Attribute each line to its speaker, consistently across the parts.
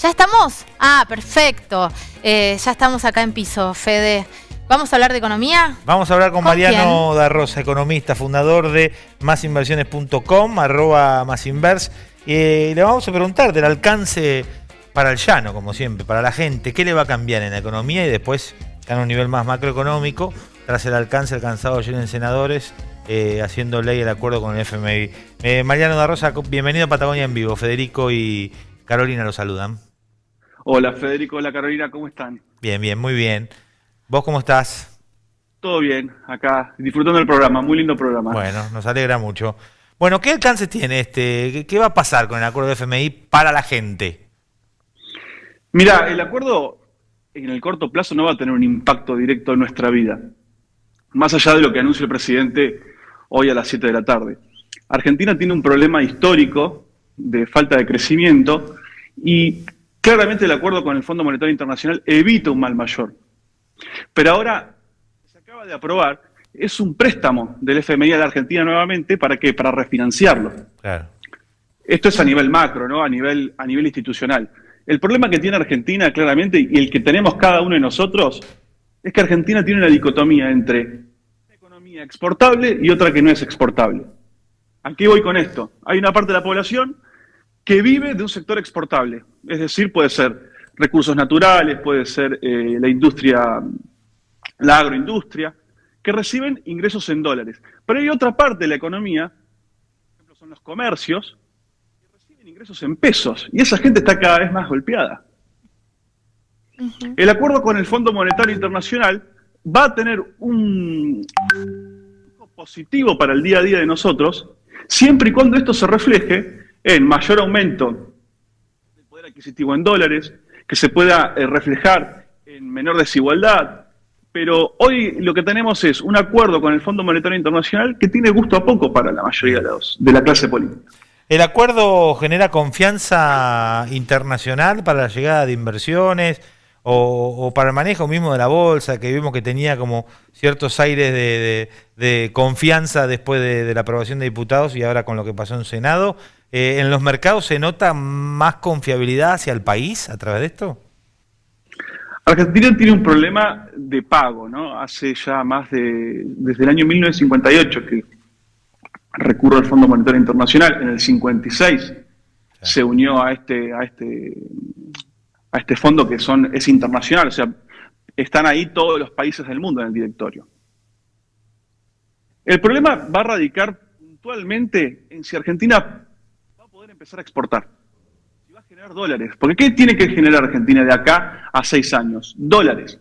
Speaker 1: ¿Ya estamos? Ah, perfecto. Ya estamos acá en piso, Fede. ¿Vamos a hablar de economía?
Speaker 2: Vamos a hablar con Mariano da Rosa, economista, fundador de masinversiones.com, @masinvers. Le vamos a preguntar del alcance para el llano, como siempre, para la gente. ¿Qué le va a cambiar en la economía? Y después, a un nivel más macroeconómico, tras el alcance alcanzado ayer en senadores, haciendo ley el acuerdo con el FMI. Mariano da Rosa, bienvenido a Patagonia en Vivo. Federico y Carolina lo saludan.
Speaker 3: Hola Federico, hola Carolina, ¿cómo están?
Speaker 2: Bien, bien, muy bien. ¿Vos cómo estás?
Speaker 3: Todo bien, acá disfrutando del programa, muy lindo programa.
Speaker 2: Bueno, nos alegra mucho. Bueno, ¿qué alcance tiene este? ¿Qué va a pasar con el acuerdo de FMI para la gente?
Speaker 3: Mira, el acuerdo en el corto plazo no va a tener un impacto directo en nuestra vida, más allá de lo que anuncia el presidente hoy a las 7 de la tarde. Argentina tiene un problema histórico de falta de crecimiento y claramente el acuerdo con el Fondo Monetario Internacional evita un mal mayor. Pero ahora se acaba de aprobar, es un préstamo del FMI a la Argentina nuevamente, ¿para qué? Para refinanciarlo.
Speaker 2: Claro.
Speaker 3: Esto es a nivel macro, ¿no? A nivel institucional. El problema que tiene Argentina, claramente, y el que tenemos cada uno de nosotros, es que Argentina tiene una dicotomía entre una economía exportable y otra que no es exportable. ¿A qué voy con esto? Hay una parte de la población que vive de un sector exportable, es decir, puede ser recursos naturales, puede ser la industria, la agroindustria, que reciben ingresos en dólares. Pero hay otra parte de la economía, por ejemplo, son los comercios, que reciben ingresos en pesos, y esa gente está cada vez más golpeada. El acuerdo con el Fondo Monetario Internacional va a tener un positivo para el día a día de nosotros, siempre y cuando esto se refleje en mayor aumento del poder adquisitivo en dólares, que se pueda reflejar en menor desigualdad. Pero hoy lo que tenemos es un acuerdo con el Fondo Monetario Internacional que tiene gusto a poco para la mayoría de la clase política.
Speaker 2: ¿El acuerdo genera confianza internacional para la llegada de inversiones o para el manejo mismo de la bolsa, que vimos que tenía como ciertos aires de confianza después de la aprobación de diputados y ahora con lo que pasó en Senado? ¿En los mercados se nota más confiabilidad hacia el país a través de esto?
Speaker 3: Argentina tiene un problema de pago, ¿no? Hace ya desde el año 1958 que recurre al Fondo Monetario Internacional. En el 56 se unió a este fondo que es internacional, o sea, están ahí todos los países del mundo en el directorio. El problema va a radicar puntualmente en si Argentina va a poder empezar a exportar. Si va a generar dólares. Porque ¿qué tiene que generar Argentina de acá a 6 años? Dólares.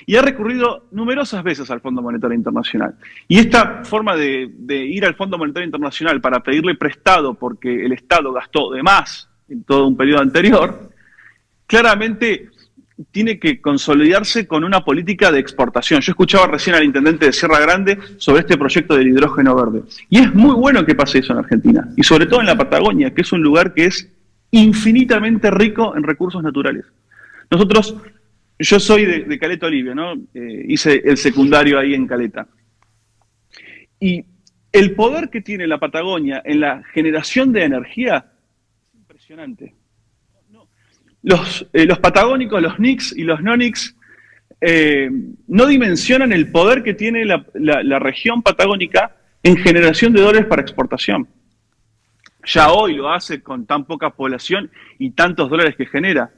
Speaker 3: Y ha recurrido numerosas veces al Fondo Monetario Internacional. Y esta forma de ir al Fondo Monetario Internacional para pedirle prestado porque el Estado gastó de más en todo un periodo anterior, claramente tiene que consolidarse con una política de exportación. Yo escuchaba recién al intendente de Sierra Grande sobre este proyecto del hidrógeno verde. Y es muy bueno que pase eso en Argentina. Y sobre todo en la Patagonia, que es un lugar que es infinitamente rico en recursos naturales. Yo soy de Caleta, Olivia, ¿no? Hice el secundario ahí en Caleta. Y el poder que tiene la Patagonia en la generación de energía es impresionante. Los patagónicos, los NICs y los no-NICs no dimensionan el poder que tiene la región patagónica en generación de dólares para exportación. Ya hoy lo hace con tan poca población y tantos dólares que genera.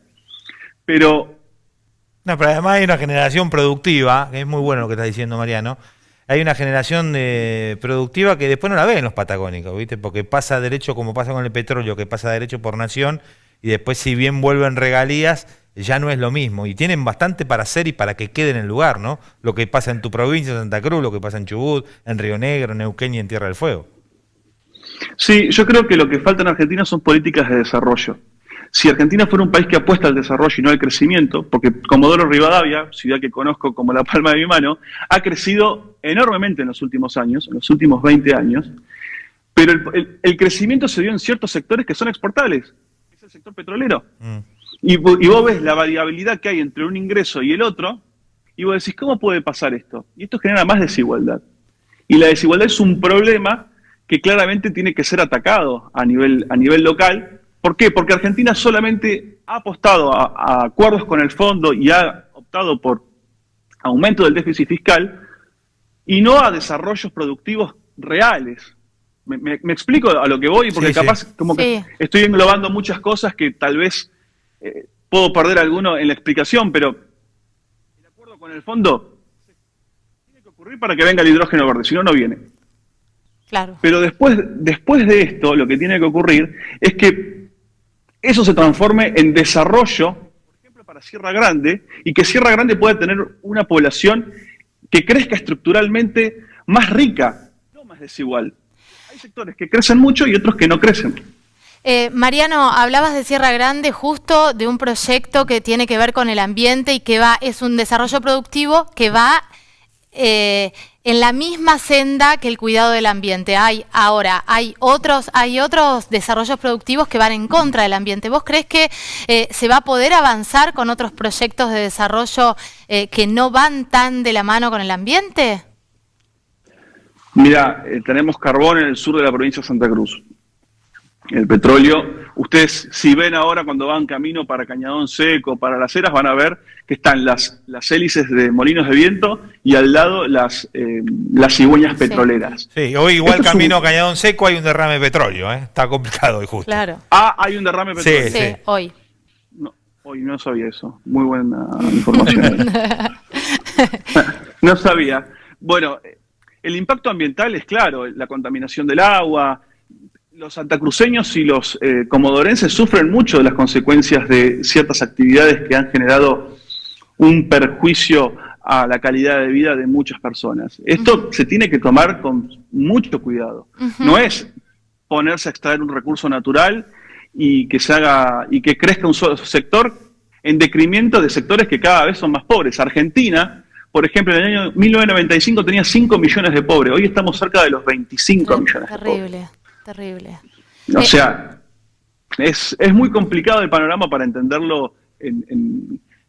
Speaker 3: Pero
Speaker 2: además hay una generación productiva, que es muy bueno lo que está diciendo Mariano. Hay una generación productiva que después no la ven los patagónicos, ¿viste? Porque pasa derecho, como pasa con el petróleo, que pasa derecho por nación, y después si bien vuelven regalías, ya no es lo mismo. Y tienen bastante para hacer y para que quede en el lugar, ¿no? Lo que pasa en tu provincia, Santa Cruz, lo que pasa en Chubut, en Río Negro, en Neuquén y en Tierra del Fuego.
Speaker 3: Sí, yo creo que lo que falta en Argentina son políticas de desarrollo. Si Argentina fuera un país que apuesta al desarrollo y no al crecimiento, porque Comodoro Rivadavia, ciudad que conozco como la palma de mi mano, ha crecido enormemente en los últimos años, en los últimos 20 años, pero el crecimiento se dio en ciertos sectores que son exportables. El sector petrolero. Y vos ves la variabilidad que hay entre un ingreso y el otro, y vos decís, ¿cómo puede pasar esto? Y esto genera más desigualdad. Y la desigualdad es un problema que claramente tiene que ser atacado a nivel local, ¿Por qué? Porque Argentina solamente ha apostado a acuerdos con el fondo y ha optado por aumento del déficit fiscal y no a desarrollos productivos reales. Me explico a lo que voy, porque capaz como que estoy englobando muchas cosas que tal vez puedo perder alguno en la explicación, pero el acuerdo con el fondo tiene que ocurrir para que venga el hidrógeno verde, si no, no viene.
Speaker 1: Claro.
Speaker 3: Pero después de esto, lo que tiene que ocurrir es que eso se transforme en desarrollo, por ejemplo, para Sierra Grande, y que Sierra Grande pueda tener una población que crezca estructuralmente más rica, no más desigual. Hay sectores que crecen mucho y otros que no crecen.
Speaker 1: Mariano, hablabas de Sierra Grande, justo de un proyecto que tiene que ver con el ambiente y que es un desarrollo productivo que va en la misma senda que el cuidado del ambiente. Hay otros desarrollos productivos que van en contra del ambiente. ¿Vos crees que se va a poder avanzar con otros proyectos de desarrollo que no van tan de la mano con el ambiente?
Speaker 3: Mira, tenemos carbón en el sur de la provincia de Santa Cruz. El petróleo, ustedes si ven ahora cuando van camino para Cañadón Seco, para Las Heras, van a ver que están las hélices de molinos de viento y al lado las cigüeñas petroleras.
Speaker 2: Sí, hoy igual camino a Cañadón Seco hay un derrame de petróleo, está complicado hoy justo.
Speaker 1: Claro.
Speaker 3: Hay un derrame de petróleo.
Speaker 1: Sí, hoy.
Speaker 3: No, hoy no sabía eso. Muy buena información. No sabía. Bueno, el impacto ambiental es claro, la contaminación del agua. Los santacruceños y los comodorenses sufren mucho de las consecuencias de ciertas actividades que han generado un perjuicio a la calidad de vida de muchas personas. Esto se tiene que tomar con mucho cuidado. No es ponerse a extraer un recurso natural y que crezca un solo sector en decremento de sectores que cada vez son más pobres. Argentina, por ejemplo, en el año 1995 tenía 5 millones de pobres. Hoy estamos cerca de los 25 millones de pobres.
Speaker 1: Terrible.
Speaker 3: O sea, es muy complicado el panorama para entenderlo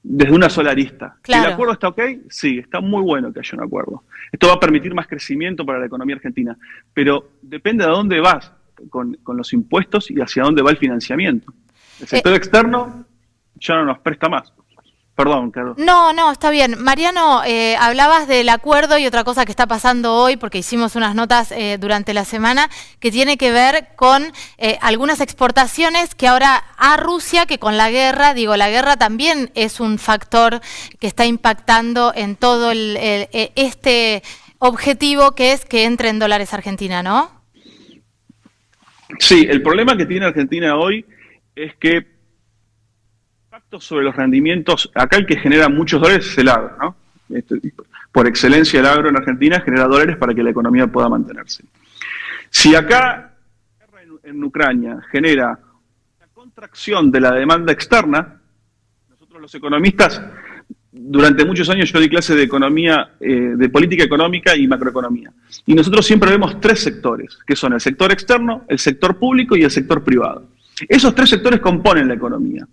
Speaker 3: desde una sola arista.
Speaker 1: Claro.
Speaker 3: ¿El acuerdo está ok? Sí, está muy bueno que haya un acuerdo. Esto va a permitir más crecimiento para la economía argentina, pero depende de a dónde vas con los impuestos y hacia dónde va el financiamiento. El sector externo ya no nos presta más. Perdón, Carlos.
Speaker 1: No, está bien. Mariano, hablabas del acuerdo y otra cosa que está pasando hoy, porque hicimos unas notas durante la semana, que tiene que ver con algunas exportaciones que ahora a Rusia, que con la guerra también es un factor que está impactando en todo este objetivo que es que entre en dólares Argentina, ¿no?
Speaker 3: Sí, el problema que tiene Argentina hoy es que sobre los rendimientos, acá el que genera muchos dólares es el agro, ¿no? Por excelencia el agro en Argentina genera dólares para que la economía pueda mantenerse. Si acá en Ucrania genera una contracción de la demanda externa, nosotros los economistas, durante muchos años yo di clase de economía, de política económica y macroeconomía, y nosotros siempre vemos 3 sectores, que son el sector externo, el sector público y el sector privado. Esos 3 sectores componen la economía.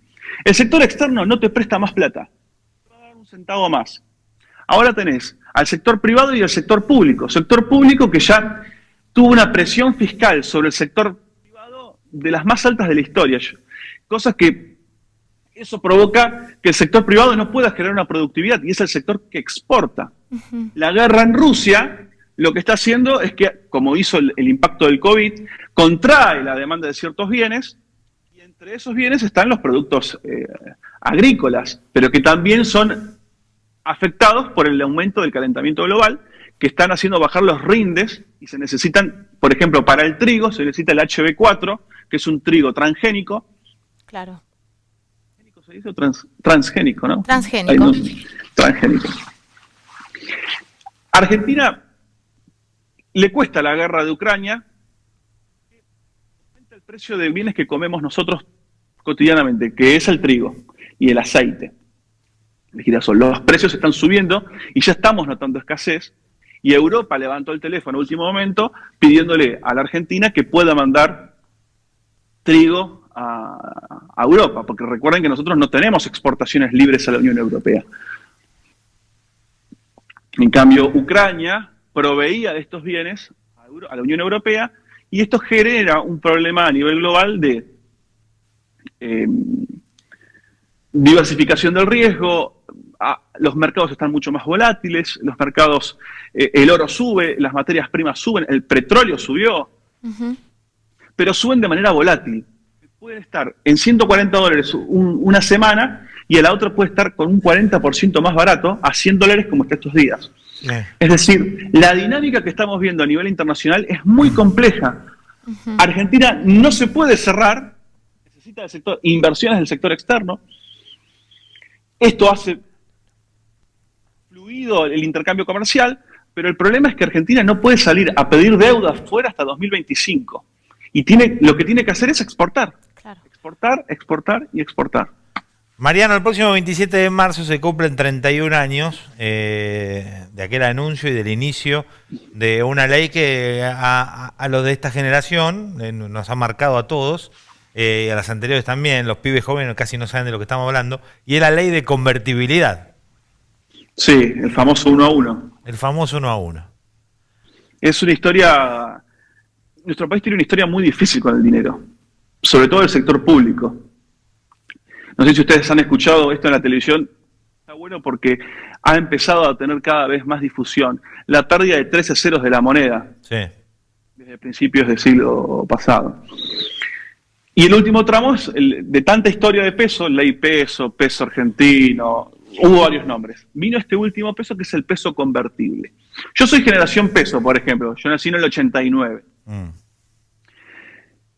Speaker 3: El sector externo no te presta más plata, te va a dar un centavo más. Ahora tenés al sector privado y al sector público. Sector público que ya tuvo una presión fiscal sobre el sector privado de las más altas de la historia. Cosas que eso provoca que el sector privado no pueda generar una productividad y es el sector que exporta. La guerra en Rusia lo que está haciendo es que, como hizo el impacto del COVID, contrae la demanda de ciertos bienes. Entre esos bienes están los productos agrícolas, pero que también son afectados por el aumento del calentamiento global, que están haciendo bajar los rindes y se necesitan, por ejemplo, para el trigo se necesita el HB4, que es un trigo transgénico.
Speaker 1: Claro.
Speaker 3: ¿Se dice transgénico, no?
Speaker 1: Transgénico.
Speaker 3: Transgénico. Argentina le cuesta la guerra de Ucrania. El precio de bienes que comemos nosotros cotidianamente, que es el trigo y el aceite, el girasol. Los precios están subiendo y ya estamos notando escasez. Y Europa levantó el teléfono a último momento pidiéndole a la Argentina que pueda mandar trigo a Europa, porque recuerden que nosotros no tenemos exportaciones libres a la Unión Europea. En cambio, Ucrania proveía de estos bienes a la Unión Europea. Y esto genera un problema a nivel global de diversificación del riesgo, los mercados están mucho más volátiles, los mercados, el oro sube, las materias primas suben, el petróleo subió, pero suben de manera volátil. Pueden estar en $140 una semana y a la otra puede estar con un 40% más barato a $100 como está estos días. Es decir, la dinámica que estamos viendo a nivel internacional es muy compleja. Argentina no se puede cerrar, necesita inversiones del sector externo. Esto hace fluido el intercambio comercial, pero el problema es que Argentina no puede salir a pedir deuda fuera hasta 2025. Y lo que tiene que hacer es exportar. Claro. Exportar, exportar y exportar.
Speaker 2: Mariano, el próximo 27 de marzo se cumplen 31 años de aquel anuncio y del inicio de una ley que a los de esta generación nos ha marcado a todos, y a las anteriores también. Los pibes jóvenes casi no saben de lo que estamos hablando, y es la ley de convertibilidad.
Speaker 3: Sí, el famoso 1 a 1.
Speaker 2: El famoso 1 a 1.
Speaker 3: Es una historia... Nuestro país tiene una historia muy difícil con el dinero, sobre todo el sector público. No sé si ustedes han escuchado esto en la televisión, está bueno porque ha empezado a tener cada vez más difusión. La pérdida de 13 ceros de la moneda,
Speaker 2: sí,
Speaker 3: desde principios del siglo pasado. Y el último tramo es de tanta historia de peso, ley peso, peso argentino, hubo varios nombres. Vino este último peso que es el peso convertible. Yo soy generación peso, por ejemplo, yo nací en el 89.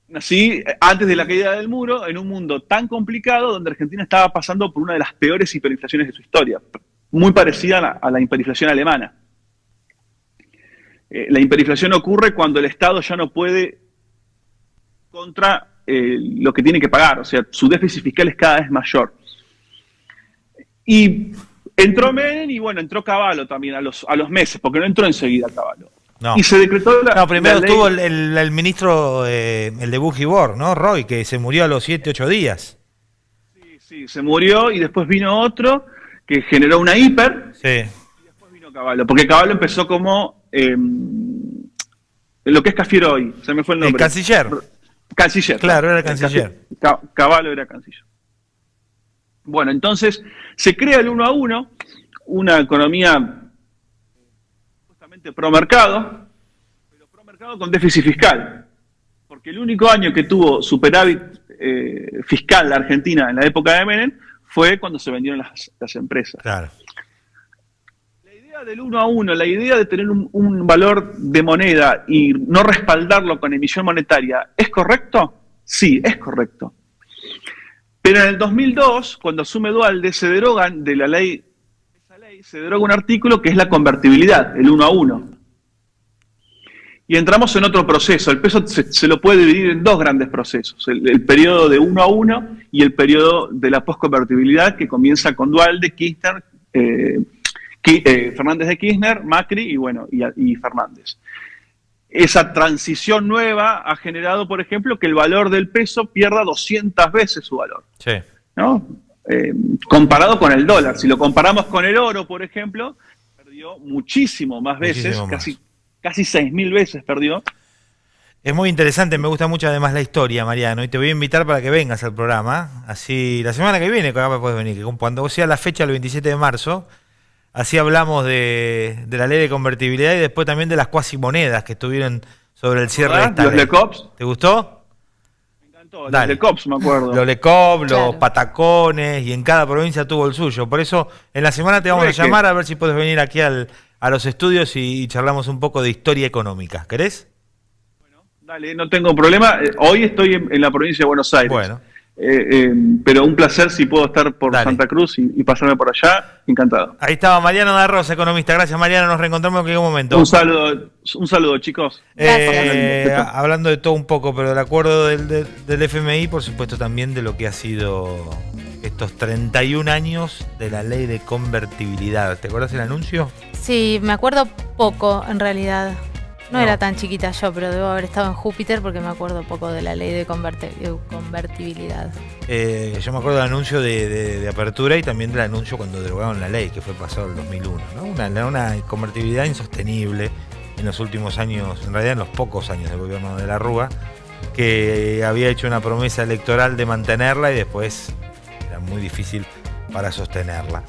Speaker 3: Nací antes de la caída del muro, en un mundo tan complicado donde Argentina estaba pasando por una de las peores hiperinflaciones de su historia, muy parecida a la hiperinflación alemana. La hiperinflación ocurre cuando el Estado ya no puede contra lo que tiene que pagar, o sea, su déficit fiscal es cada vez mayor. Y entró Menem y bueno, entró Cavallo también a los meses, porque no entró enseguida Cavallo.
Speaker 2: No.
Speaker 3: Y se decretó
Speaker 2: primero
Speaker 3: la ley.
Speaker 2: estuvo el ministro, el de Bujibor, ¿no? Roy, que se murió a los 7, 8 días.
Speaker 3: Sí, se murió y después vino otro que generó una hiper.
Speaker 2: Sí.
Speaker 3: Y después vino Cavallo, porque Cavallo empezó como lo que es Cafiero hoy, se me fue el nombre.
Speaker 2: El canciller.
Speaker 3: Canciller.
Speaker 2: Claro, era el canciller.
Speaker 3: Cavallo era canciller. Bueno, entonces se crea el 1 a 1, una economía justamente pro mercado, pero pro mercado con déficit fiscal. Porque el único año que tuvo superávit fiscal la Argentina en la época de Menem fue cuando se vendieron las empresas.
Speaker 2: Claro.
Speaker 3: La idea del 1 a 1, la idea de tener un valor de moneda y no respaldarlo con emisión monetaria, ¿es correcto? Sí, es correcto. Pero en el 2002, cuando asume Duhalde, se derogan de la ley, se deroga un artículo que es la convertibilidad, el 1 a 1. Y entramos en otro proceso. El peso se lo puede dividir en dos grandes procesos. El periodo de 1 a 1 y el periodo de la posconvertibilidad, que comienza con Duhalde, Kirchner, Fernández de Kirchner, Macri y Fernández. Esa transición nueva ha generado, por ejemplo, que el valor del peso pierda 200 veces su valor.
Speaker 2: Sí.
Speaker 3: ¿No? Comparado con el dólar. Si lo comparamos con el oro, por ejemplo, perdió muchísimo más veces, casi 6.000 veces perdió.
Speaker 2: Es muy interesante, me gusta mucho además la historia, Mariano, y te voy a invitar para que vengas al programa. Así, la semana que viene, puedes venir, cuando sea la fecha, el 27 de marzo, así hablamos de la ley de convertibilidad y después también de las cuasimonedas que estuvieron sobre el cierre de esta
Speaker 3: los
Speaker 2: ley.
Speaker 3: LECOPS.
Speaker 2: ¿Te gustó?
Speaker 3: Me encantó, los LECOPS, me acuerdo.
Speaker 2: Los LECOPS,
Speaker 1: claro,
Speaker 2: los patacones, y en cada provincia tuvo el suyo. Por eso, en la semana te vamos a llamar a ver si puedes venir aquí a los estudios y charlamos un poco de historia económica. ¿Querés?
Speaker 3: Bueno, dale, no tengo problema. Hoy estoy en la provincia de Buenos Aires.
Speaker 2: Bueno.
Speaker 3: Pero un placer si puedo estar por Santa Cruz y pasarme por allá, encantado.
Speaker 2: Ahí estaba Mariano da Rosa, economista. Gracias, Mariano, nos reencontramos en algún momento.
Speaker 3: Un saludo, chicos.
Speaker 2: Hablando de todo un poco, pero del acuerdo del FMI, por supuesto también de lo que ha sido estos 31 años de la ley de convertibilidad. ¿Te acuerdas el anuncio?
Speaker 1: Sí, me acuerdo poco en realidad. No era tan chiquita yo, pero debo haber estado en Júpiter porque me acuerdo poco de la ley de convertibilidad.
Speaker 2: Yo me acuerdo del anuncio de apertura y también del anuncio cuando derogaron la ley, que fue pasado el 2001, ¿no? Una convertibilidad insostenible en los últimos años, en realidad en los pocos años del gobierno de la Rúa, que había hecho una promesa electoral de mantenerla y después era muy difícil para sostenerla.